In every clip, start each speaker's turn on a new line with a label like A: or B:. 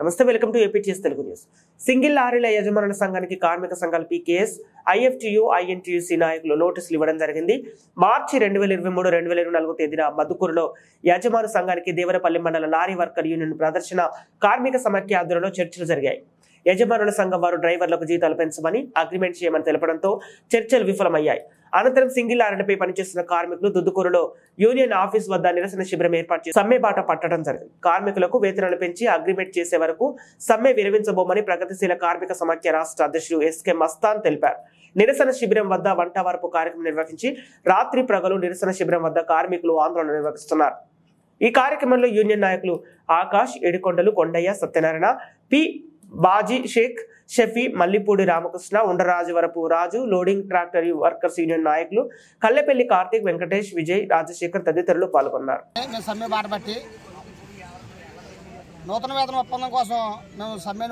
A: నమస్తే, welcome to APTS Telugu news. Single లారీల యజమానుల సంఘానికి కార్మిక సంఘాల పీకేఎస్, ఐఎఫ్టియు, ఐఎన్టీయూసీ నాయకులు నోటీసులు ఇవ్వడం జరిగింది. మార్చి 2023-2024 తేదీన మధుకూరులో యజమాను సంఘానికి దేవరపల్లి మండల లారీ వర్కర్ యూనియన్ ప్రదర్శన కార్మిక సమాఖ్య ఆధ్వర్యంలో చర్చలు జరిగాయి. యజమానుల సంఘం వారు డ్రైవర్లకు జీతాలు పెంచమని అగ్రిమెంట్ చేయమని తెలపడంతో చర్చలు విఫలమయ్యాయి. అనంతరం సింగిల్ లారీలపై పనిచేస్తున్న కార్మికులు దుద్దుకూరులో యూనియన్ ఆఫీస్ వద్ద నిరసన శిబిరం ఏర్పాటు చేసి సమ్మె బాట పట్టడం జరిగింది. కార్మికులకు వేతనాలు పెంచి అగ్రిమెంట్ చేసే వరకు సమ్మె విరమించబోమని ప్రగతిశీల కార్మిక సమాఖ్య రాష్ట్ర అధ్యక్షుడు ఎస్కే మస్తాన్ తెలిపారు. నిరసన శిబిరం వద్ద వంట వార్పు కార్యక్రమం నిర్వహించి రాత్రి ప్రగలు నిరసన శిబిరం వద్ద కార్మికులు ఆందోళన నిర్వహిస్తున్నారు. ఈ కార్యక్రమంలో యూనియన్ నాయకులు ఆకాష్, ఏడుకొండలు, కొండయ్య, సత్యనారాయణ, పి బాజీ షేక్, షఫీ, మల్లిపూడి రామకృష్ణ, ఉండరాజవరపు రాజు, లోడింగ్ ట్రాక్టర్ వర్కర్స్ యూనియన్ నాయకులు కల్లెపల్లి కార్తీక్, వెంకటేష్, విజయ్, రాజశేఖర్ తదితరులు పాల్గొన్నారు.
B: సమ్మె బాట పట్టి నూతన వేతన ఒప్పందం కోసం మేము సమ్మె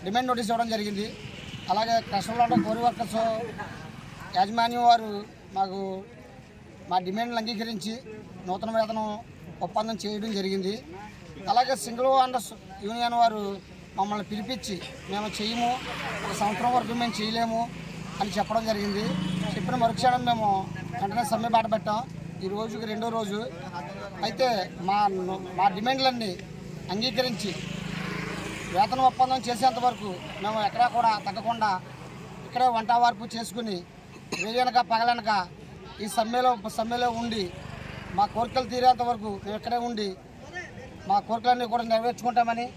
B: డిమాండ్ నోటీస్ ఇవ్వడం జరిగింది. అలాగే కస్టమర్లు ఉన్న కోరి వర్కర్స్ యాజమాన్యం వారు మాకు మా డిమాండ్లు అంగీకరించి నూతన వేతనం ఒప్పందం చేయడం జరిగింది. అలాగే సింగిల్ ఓనర్స్ యూనియన్ వారు మమ్మల్ని పిలిపించి మేము చేయము, 1 సంవత్సరం వరకు మేము చేయలేము అని చెప్పడం జరిగింది. చెప్పిన మరుక్షణం మేము వెంటనే సమ్మె బాట పెట్టాం. ఈ రోజుకి 2వ రోజు. అయితే మా డిమాండ్లన్నీ అంగీకరించి వేతన ఒప్పందం చేసేంత వరకు మేము ఎక్కడా కూడా తగ్గకుండా ఇక్కడే వంట వార్పు చేసుకుని వేయనక పగలనక ఈ సమ్మెలో ఉండి మా కోరికలు తీరేంత వరకు మేము ఇక్కడే ఉండి మా కోరికలన్నీ కూడా నెరవేర్చుకుంటామని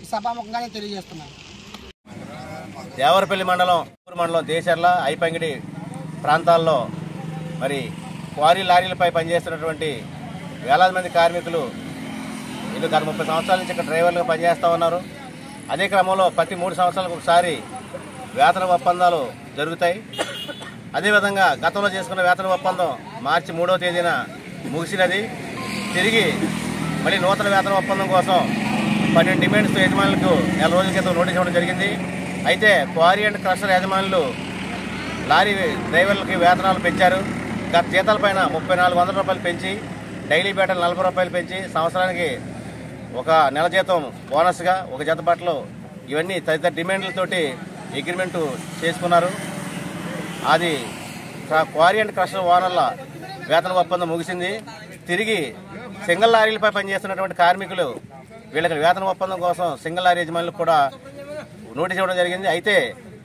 B: ఈ సభాముఖంగానే తెలియజేస్తున్నాను.
C: దేవరపల్లి మండలం దేశర్ల, ఐపంగిడి ప్రాంతాల్లో మరి క్వారీ లారీలపై పనిచేస్తున్నటువంటి వేలాది మంది కార్మికులు వీళ్ళు గత 30 సంవత్సరాల నుంచి ఇక్కడ డ్రైవర్లుగా పనిచేస్తూ ఉన్నారు. అదే క్రమంలో ప్రతి 3 సంవత్సరాలకు ఒకసారి వేతన ఒప్పందాలు జరుగుతాయి. అదేవిధంగా గతంలో చేసుకున్న వేతన ఒప్పందం మార్చి 3వ తేదీన ముగిసినది. తిరిగి మళ్ళీ నూతన వేతన ఒప్పందం కోసం 12 డిమాండ్స్తో యజమానులకు 4 రోజుల క్రితం నోటీస్ ఇవ్వడం జరిగింది. అయితే క్వారీ అండ్ క్రషర్ యజమానులు లారీ డ్రైవర్లకి వేతనాలు పెంచారు. గత జీతాలపైన 3400 రూపాయలు పెంచి, డైలీ బేటలు 40 రూపాయలు పెంచి, సంవత్సరానికి ఒక నెల జీతం బోనస్గా, ఒక జత బట్టలు, ఇవన్నీ తదితర డిమాండ్లతోటి అగ్రిమెంటు చేసుకున్నారు. అది క్వారీ అండ్ క్రషర్ ఓనర్ల వేతన ఒప్పందం ముగిసింది. తిరిగి సింగిల్ లారీలపై పనిచేస్తున్నటువంటి కార్మికులు వీళ్ళకి వేతన ఒప్పందం కోసం సింగిల్ లారీ యజమానులకు కూడా నోటీస్ ఇవ్వడం జరిగింది. అయితే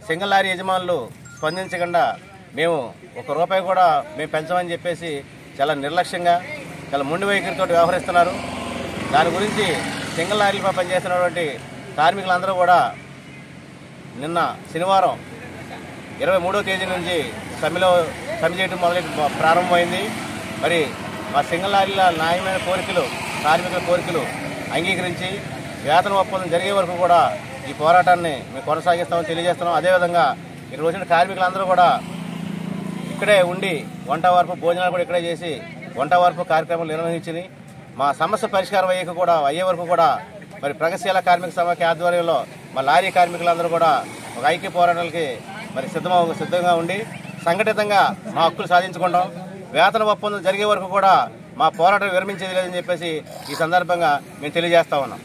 C: సింగిల్ లారీ యజమానులు స్పందించకుండా మేము 1 రూపాయి కూడా మేము పెంచమని చెప్పేసి చాలా నిర్లక్ష్యంగా, చాలా మొండి వైఖరితో వ్యవహరిస్తున్నారు. దాని గురించి సింగిల్ లారీలపై పనిచేస్తున్నటువంటి కార్మికులందరూ కూడా నిన్న శనివారం 23వ తేదీ నుంచి సమ్మె చేయడం ప్రారంభమైంది. మరి మా సింగిల్ లారీల న్యాయమైన కోరికలు, కార్మికుల కోరికలు అంగీకరించి వేతన ఒప్పందం జరిగే వరకు కూడా ఈ పోరాటాన్ని మేము కొనసాగిస్తామని తెలియజేస్తున్నాం. అదేవిధంగా ఇక్కడ వచ్చిన కార్మికులందరూ కూడా ఇక్కడే ఉండి వంట వార్పు, భోజనాలు కూడా ఇక్కడే చేసి వంట వార్పు కార్యక్రమాలు నిర్వహించి మా సమస్య పరిష్కారం అయ్యే వరకు కూడా మరి ప్రగతిశీల కార్మిక సమాఖ్య ఆధ్వర్యంలో మా లారీ కార్మికులందరూ కూడా ఒక ఐక్య పోరాటాలకి మరి సిద్ధంగా ఉండి సంఘటితంగా మా హక్కులు సాధించుకుంటాం. వేతన ఒప్పందం జరిగే వరకు కూడా మా పోరాటం విరమించేది లేదని చెప్పేసి ఈ సందర్భంగా మేము తెలియజేస్తా ఉన్నాం.